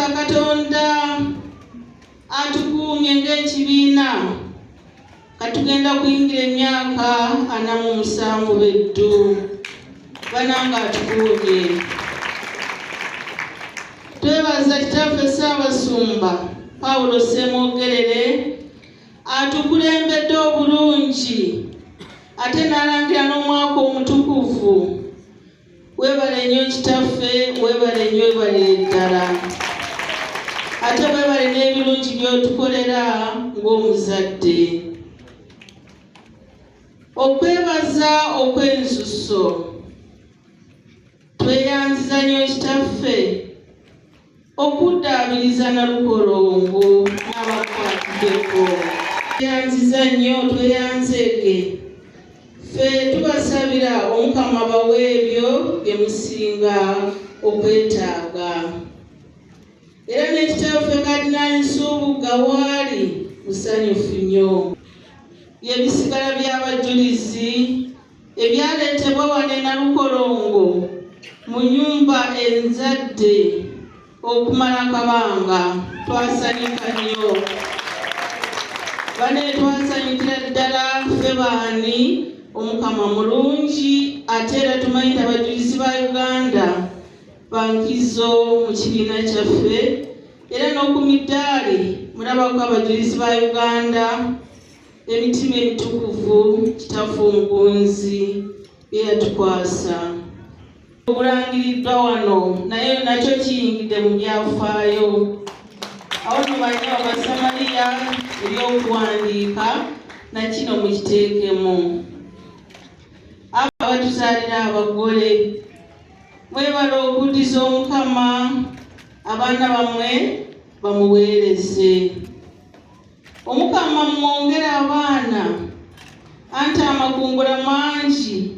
Tulabisa Katonda atukuumye ng'ekibiina katugenda kuyingira emyaka 47 beddu bananga atukuumye. Twebaza Kitaffe Ssaabasumba Pawulo Ssemwogerere atukulembedde obulungi ate n'alangira n'omwaka omutukuvu. Weebale nnyo Kitaffe, weebale nnyo, weebale ddala. Ate weebale n'ebirungi by'otukolera ng'omuzadde. Okwebaza okw'ensusso. Tweyanziza nnyo Kitaffe okuddaabiriza Nalukolongo n'abakwatiddeko. Tweyanziza nnyo, tweyanzeege. Ffe tubasabira Omukama bawe ebyo bye musinga okwetaaga. Era ne Kitaffe Kadinali Nsubuga waali musanyufu nnyo. Ebisigala by'abajulizi ebyaleetebwa wano e Nalukolongo mu nnyumba enzadde okumala akabanga, twasanyuka nnyo. Bane twasanyukira ddala ffe baani Omukama mulungi ate era tumanyi nti abajulizi ba Uganda bankizo mu kibiina kyaffe era n'oku midaali mulabako abajulizi ba Uganda emitima emitukuvu Kitaffe Omugunzi byeyatukwasa. Obulangiriddwa wano naye nakyo kiyingidde mu byafaayo. Awo nomanya Abasamaliya eby'okuwandiika nakino mukiteekemu. Abatuzaalira abagole mwebale okuddiza Omukama abaana bammwe bamuweereze. Omukama mwongere abaana anti amakungula mangi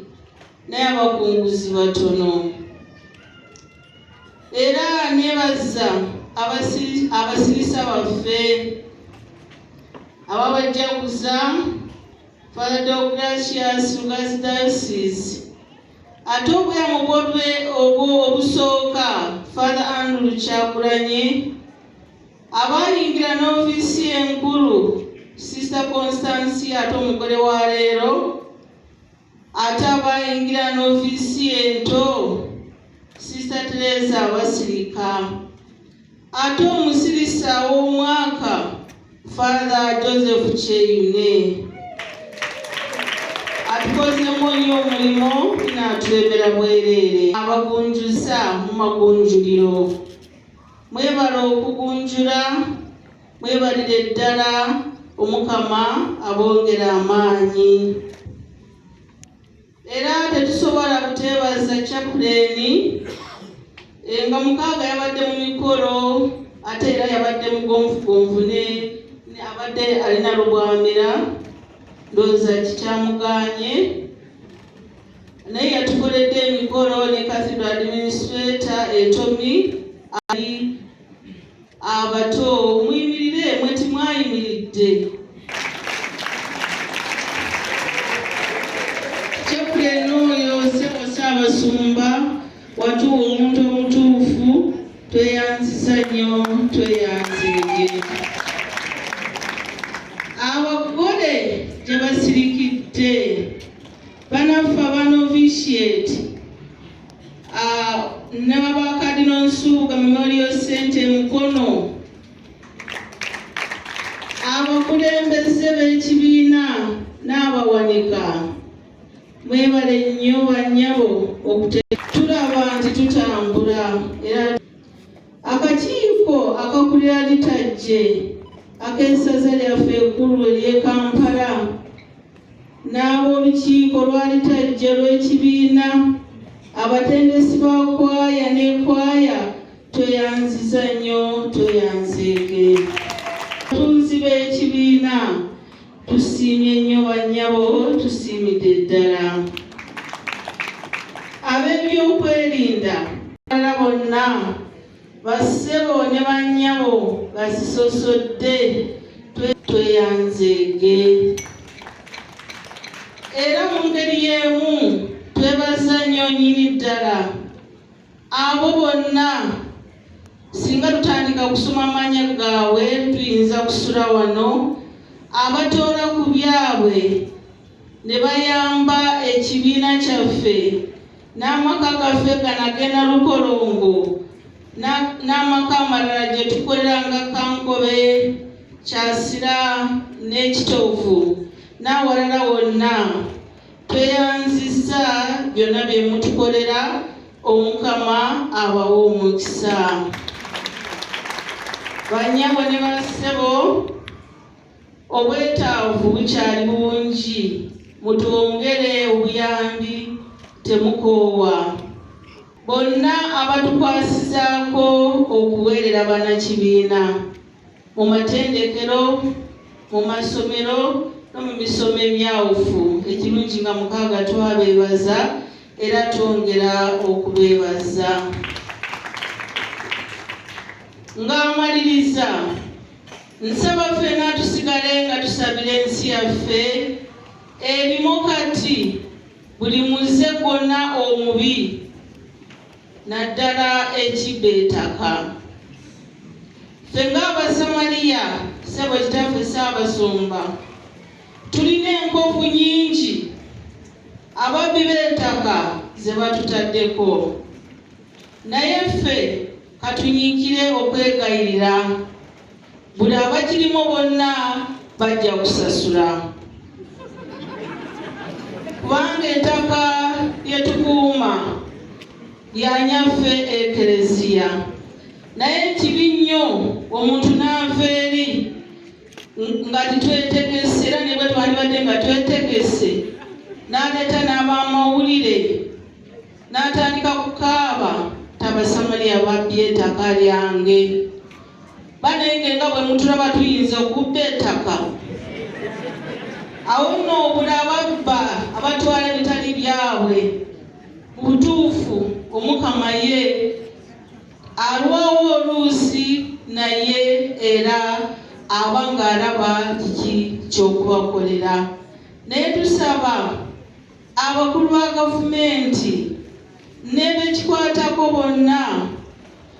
naye abakunguzi batono. Era nebaza abasirisa baffe ababajaguza Father Deogratius Lugazi Diocese, ate obweyamo bwolwe obusooka Father Andrew Kyagulanyi, abayingira n'ofiisi enkulu Sister Constance ate omugole wa leero, ate abayingira n'ofiisi ento Sister Teresa Abasirika, ate omusirisa w'omwaka Father Joseph Kyeyune. Atukozemu nnyo omulimu n'atulebera bwereere. Abagunjuza mu magunjuliro, mwebale okugunjula, mwebalire ddala Omukama abongera amaanyi. Era tetusobola kuteebaza chaplain nga mukaaga yabadde mu mikolo ate era yabadde mugonvugonvu ne abadde alina lubwamira ndowooza kikyamuganye, naye yatukoledde emikolo ne Cathedral Administrator Etomi ali abato. Muyimirire mwe timwayimiridde. Chaplain oyo Ssebo Ssaabasumba watuwa omuntu omutuufu, tweyanziza nnyo, tweyanzeege. Abagole gye basirikidde banaffe abanovitiate n'abakadino Nsubuga Memorial Center Mukono, abakulembeze b'ekibiina n'abawanika, mwebale nnyo bannyabo tulaba nti tutambula. Era akakiiko akakulira Litajje ak'essaza lyaffe ekkulu ery'e Kampala n'ab'olukiiko lwa Litajje lw'ekibiina, abatendesi ba kwaya n'ekwaya, tweyanziza nnyo, tweyanzeege. Abatunzi b'ekibiina tusiimye nnyo bannyabo, tusiimidde ddala. Ab'ebyokwerinda balala bonna bassebo ne bannyabo bazisosodde, tweyanzeege. Era mu ngeri y'emu twebaza nnyo nnyini ddala abo bonna singa tutandika kusoma amannya gaabwe tuyinza kusula wano. Abatoola ku byabwe ne bayamba ekibiina kyaffe n'amaka gaffe ganagenda Lukolongo n'amaka amalala gye tukolera nga Kankobe, Kyasira n'Ekitovu n'awalala wonna. Tweyanziza byonna bye mutukolera. Omukama abawe omukisa. Bannyabo ne bassebo, obwetaavu bukyali bungi, mutwongere obuyambi, temukoowa. Bonna abatukwasizaako okuweerera bannakibiina mu matendekero, mu masomero no mu misomo emyawufu, ekirungi nga mukaaga twabeebaza era twongera okubeebaza. Ng'amaliriza, nsaba ffenna tusigale nga tusabira ensi yaffe erimu kati buli muze gwonna omubi, naddala ekibba ettaka. Ffe ng'Abasamaliya, ssebo kitaffe Ssaabasumba, tulina enkovu nnyingi ababbi b'ettaka ze batutaddeko. Naye ffe katunyiikire okwegayirira, buli abakirimu bonna bajja kusasula. Kubanga ettaka lye tukuuma lyanyaffe Ekereziya. Naye kibi nnyo omuntu n'ava eri nga titwetegese, era ne bwe twandibadde nga twetegese, n'aleeta n'abamawulire n'atandika kukaaba Abasamaliya babbye ettaka lyange. Banenge nga bwe mutulaba tuyinza okubba ettaka. Awo nno obula ababba abatwala ebitali byabwe. Mu butuufu Omukama ye alwawo oluusi naye era aba ng'alaba kiki ky'okubakolera. Naye tusaba abakulu ba gavumenti n'ebekikwatako bonna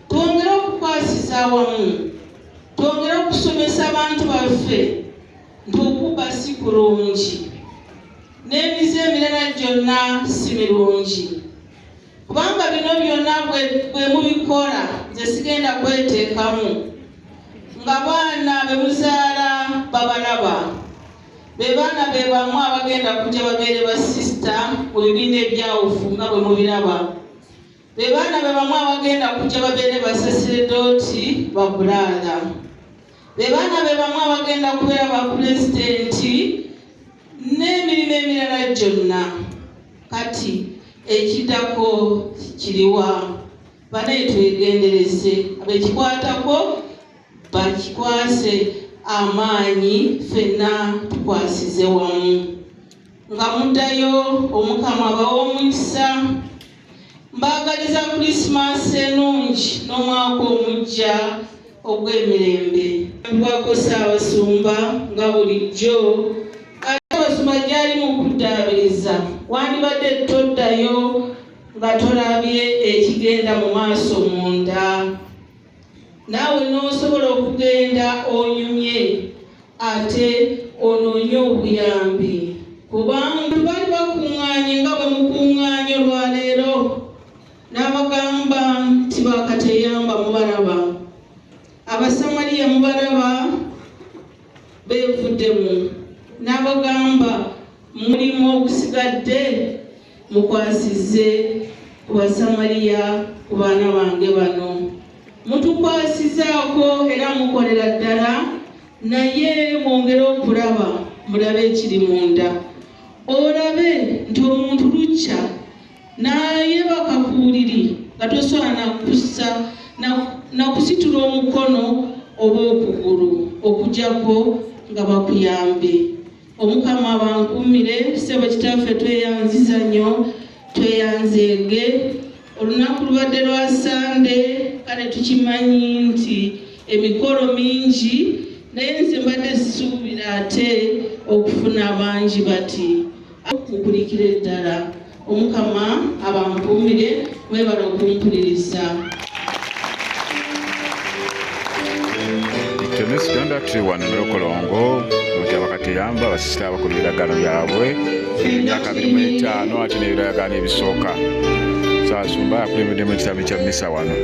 twongere okukwasiza awamu, twongere okusomesa abantu baffe nti okubba si kulungi n'emize emirala gyonna si mirungi. Kubanga bino byonna bwe mubikola nze sigenda kweteekamu nga baana be muzaala babalaba, be baana be bamu abagenda kujja babeere basisita mu bibiina ebyawufu nga bwe mubiraba, be baana be bamu abagenda kujja babeere basaseredooti babulaala, be baana be bamu abagenda kubeera bapulezidenti n'emirimu emirala gyonna. Kati ekiddako kiriwa? Banaye twegendereze, abekikwatako bakikwase amaanyi, ffenna tukwasize wamu. Nga muddayo, Omukama abawe omukisa. Mbaagaliza Krisimansi ennungi n'omwaka omujja ogw'emirembe. Mbwako Ssaabasumba nga bulijjo. Ssaabasumba gy'ali mu kuddaabiriza, wandibadde toddayo nga tolabye ekigenda mu maaso munda. Naawe n'osobola okugenda onyumye ate onoonye obuyambi. Kubanga bali bakuŋŋaanye nga bwe mukuŋŋaanye olwaleero, n'abagamba nti baakateyamba mubalaba. Abasamaliya mubalaba beevuddemu, n'abagamba mulimu ogusigadde mukwasize ku Basamaliya, ku baana bange bano. Mutukwasizaako era mukolera ddala, naye mwongere okulaba, mulabe ekiri munda. Olabe nti omuntu lukya n'ayebaka ku buliri nga tosobola nakusitula omukono oba okugulu okugyako nga bakuyambe. Omukama abankuumire. Ssebo kitaffe tweyanziza nnyo, tweyanzeege. Olunaku lubadde lwa Sande, kale tukimanyi nti emikolo mingi, naye nze mbadde sisuubira ate okufuna abangi bati. Mukulikire ddala. Omukama abankuumire, mwebale okumpuliriza. Miss Uganda tuli wano Kolongo nga bakatuyamba basisita abakola ebiragano byabwe emyaka 25 ate n'ebiragano ebisooka. Ssaasumba yakulembeddemu ekitabo kya mmisa wano.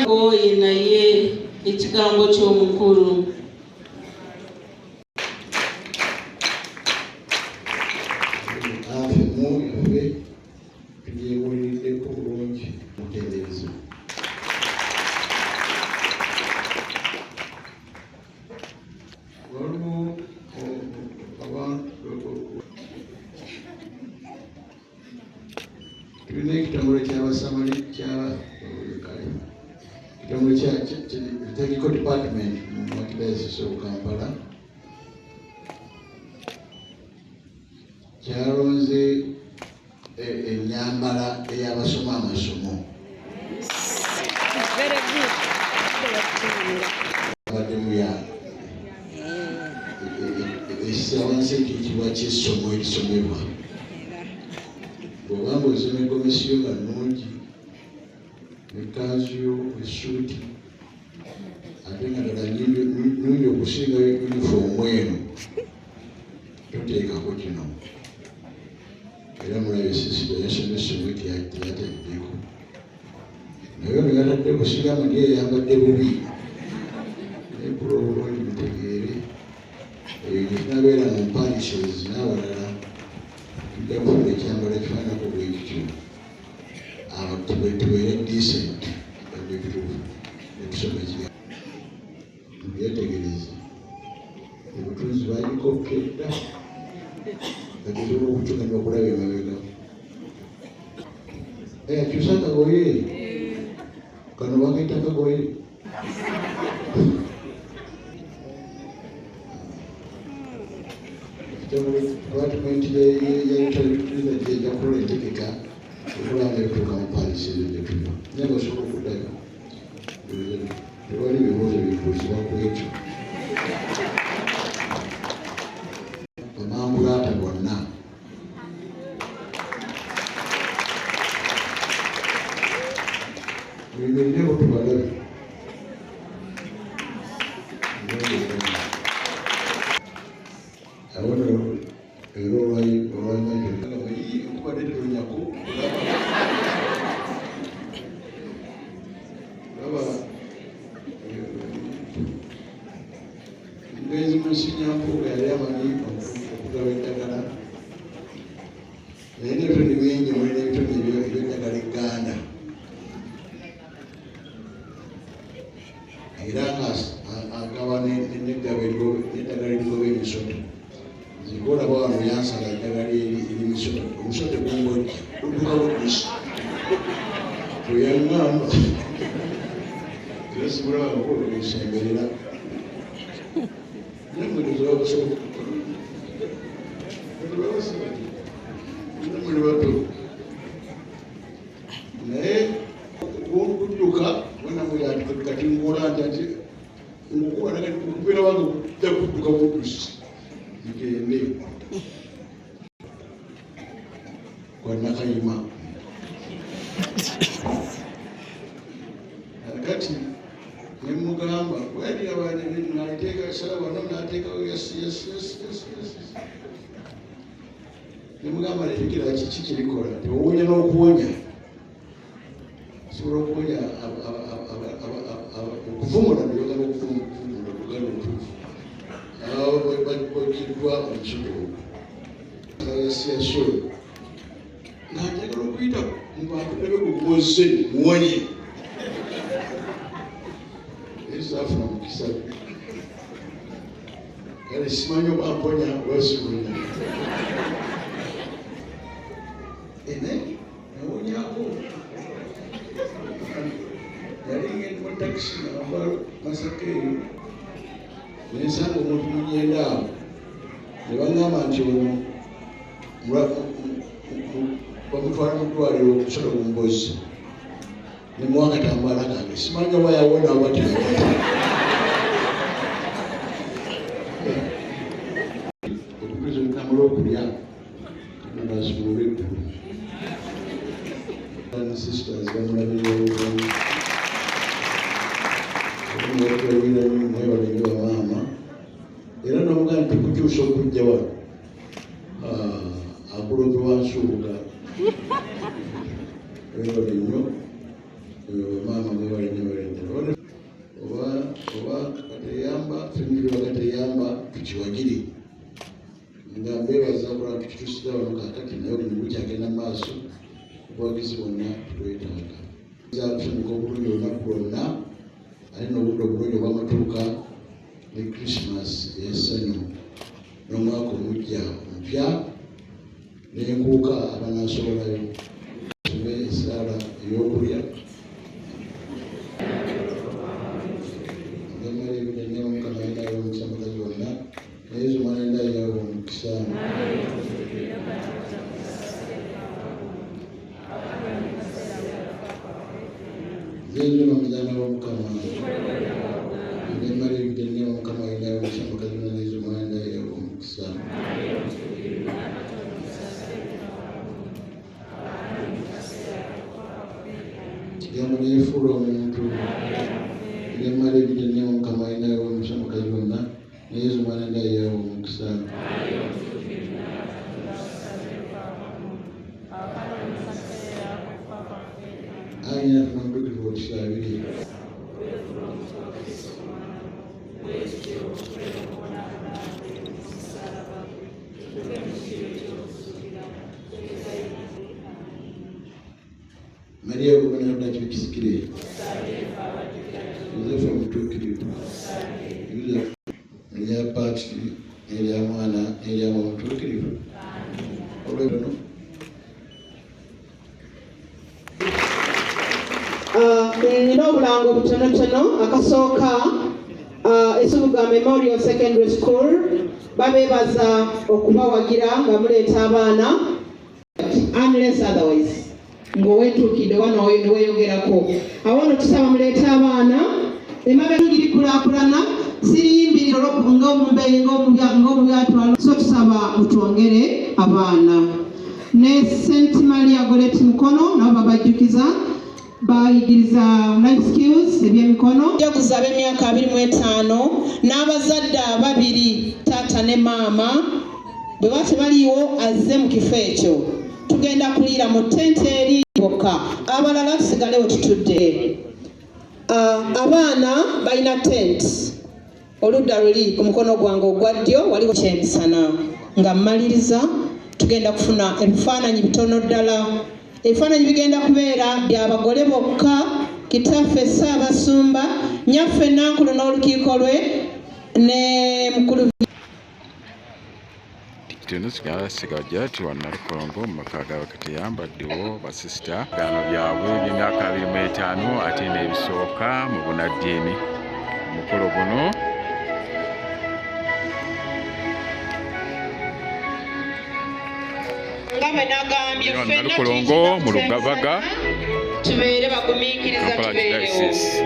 Oye naye ekigambo ky'omukulu. Tulina ekitongole ky'abasamali ekitongole kya Technical Department mu Dayocese of Kampala kyalonze ennyambala ey'abasoma amasomo. Abaddemu ya ekisawansi ekiyitibwa ky'essomo erisomebwa. Bw'obanga osoma egomesiyo nga nnungi ekkanzu yo essuuti ate nga ddala nnungi okusinga yunifoomu eno toteekako kino. Era mulabe sisita yasoma essomo teyataddeko naye ono yataddeko singa muli eyambadde bubi naye kula obulungi mutegeere eyo gyetunabeera mu mpanisezi n'abalala tujja kufuna ekyambalo ekifaanako bwe kityo tubeere decent ebituufu netusoma ekigambo tubyetegereze. Obutunzi bagikopkedda nga tusobola okutugamya okulaba emabega akyusa akagoye kano bakaita akagoye department ejja kukola entegeka okulanga ebituuka mu paalisi ezo gye tulimu naye basobola okuddayo tewali bibuuzo bibuuzibwa ku ekyo bamambulaata bonna bimiddeko tubalabe abona era olwanyakubadde tetonyako laba mugenzi munsinyampuuga yali amanyi okugaba eddagala naye nebitone bingi mulina ebitone ebyeddagala egganda era nga agaba neddagala erigoba emisoto olaba wano yansala eddagala erimisoto omusoto gungojja guduka budusi weyaŋŋamba era sibulabaakoolusemberera nemulezi wabasobola muli bato naye okudduka kati ngolanda nti ngokuba nakati kubeera wange kujja kudduka budusi ngende kwanakayima kati nemugamba wali nateeka sala wano nateekawo nemugamba letekera kiki kirikola tewowonya n'okuwonya sobola okuwonya okuvumula neyogala okuvumula olugalo otuufu bakiddwa omusoto yasiyasolo ng'anjagala okuyita mu bantu nabe gugoze muwonye esaafuna mukisa kale simanyi obamponya wasibunya ene nawonyako yali ngende mu takisi namba Masaka eyo nensanga omuntu munyenda awo ne baŋŋamba nti ono bamutwala mu ddwaliro okusala omumbozi nemuwa akatambaala kange simanyi oba yawona oba teyawona okutuza olukamala okulya nabasumula eggulu sisters bamulabira obulamu naye balenye bamaama era nomugaa nti tukukyusa okujja wano akulope wansuubuga webale nnyo bamaama bebalenye oba kateyamba femiri bakateyamba tukiwagire nga mbebaza kulaba tukitusiza wano kakati naye buli bukyagenda maaso obuwagizi bonna tutwetaaga zakusanyuka obulungi olunaku lwonna ali n'obudde obulungi obw'amatuuka ne Christmas ey'essanyu n'omwaka omujja omupya n'enkuuka abanaasobolayo tusome essaala ey'okulya ngamala ebidanya omukama ayinayo omukisa mukazi wonna naye zomwana ndayawo omukisa zezo nomuzana w'omukama nemala ebidanya omukama ayinayo omukisa mukazi wonna naye zomwana ndayawo omukisa kigambo neyefuula omuntu nemala ebidanya omukama ayinayo omukisa mukazi wonna naye zomwana ndayawo omukisa ayina tunamutukivu otusabire Maria ogobana odakyo kisikire Yosefu omutuukirivu erya Patri n'erya mwana n'erya omutuukirivu olwebano nina obulango butonotono. Akasooka Esubuga Memorial Secondary School babeebaza okubawagira nga muleeta abaana unless otherwise ng'owetuukidde wano neweeyogerako awono tusaba muleeta abaana emabe ngiri kulaakulana siriyimbiri ng'omubyatwalo so tusaba mutwongere abaana ne St. Maria Goret Mukono nabo babajjukiza bayigiriza life skills ebyemikono yakuza ab'emyaka 25 n'abazadde ababiri taata ne maama bwe bati baliwo azze mu kifo ekyo tugenda kuliira mu tente eri bokka abalala tusigalewo tutudde abaana balina tent oludda luli ku mukono gwange ogwa ddyo waliwo kyemisana nga mmaliriza tugenda kufuna ebifaananyi bitono ddala ebifaananyi bigenda kubeera byabagole bokka kitaffe Ssaabasumba nyaffe Nankulu n'olukiiko lwe ne mukulu Tino sigajja ati Wannalukolongo mu maka g'Abakatiyamba baddewo basisita gano byabwe by'emyaka 25 ate n'ebisooka mu bunaddiini omukolo guno Wannalukolongo mu Lugabaga tubeere bagumiikiriza tubeerewo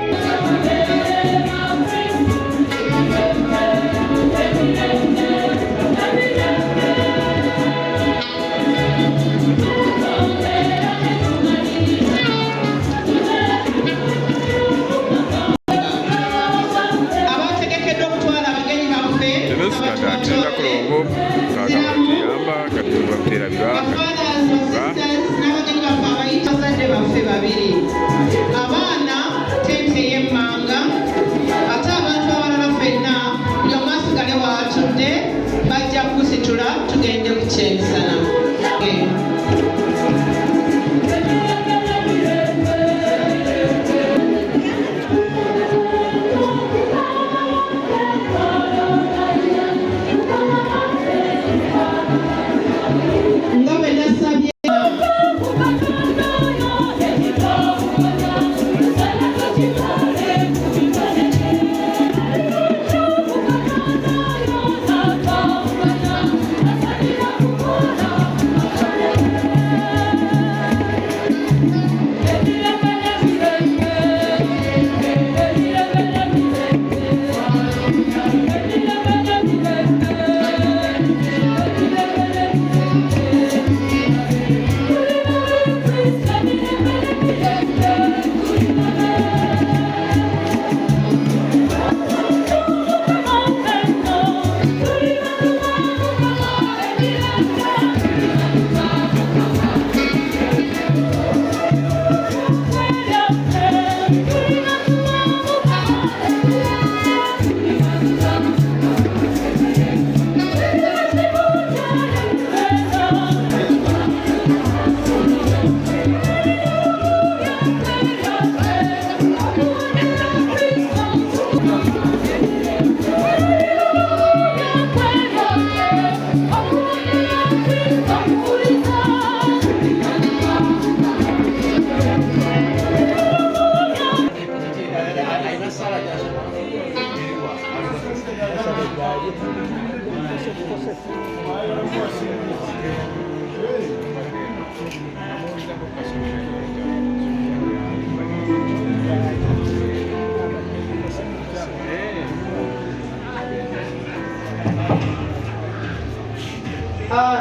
abaana tente y'emmanga ate abantu abalala ffenna buli omu asigale waatudde bajja kusitula tugende ku kyemisana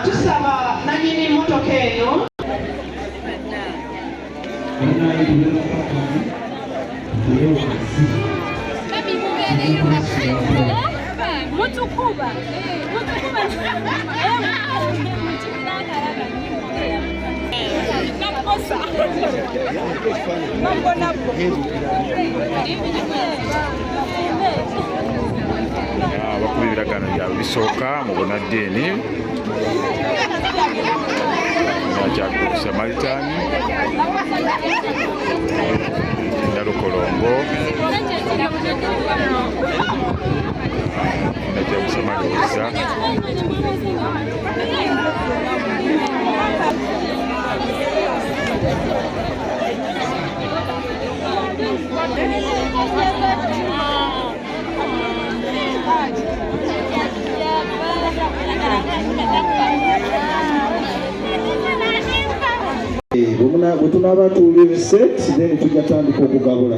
tusaba nannyini mmotoka eno abakuba ebiragano byabwe bisooka mu bunaddiini Nakyagula Samaritan Wannalukolongo najja kusamaliriza bwe tunaaba tuwulira set then tujja tandika okugabula.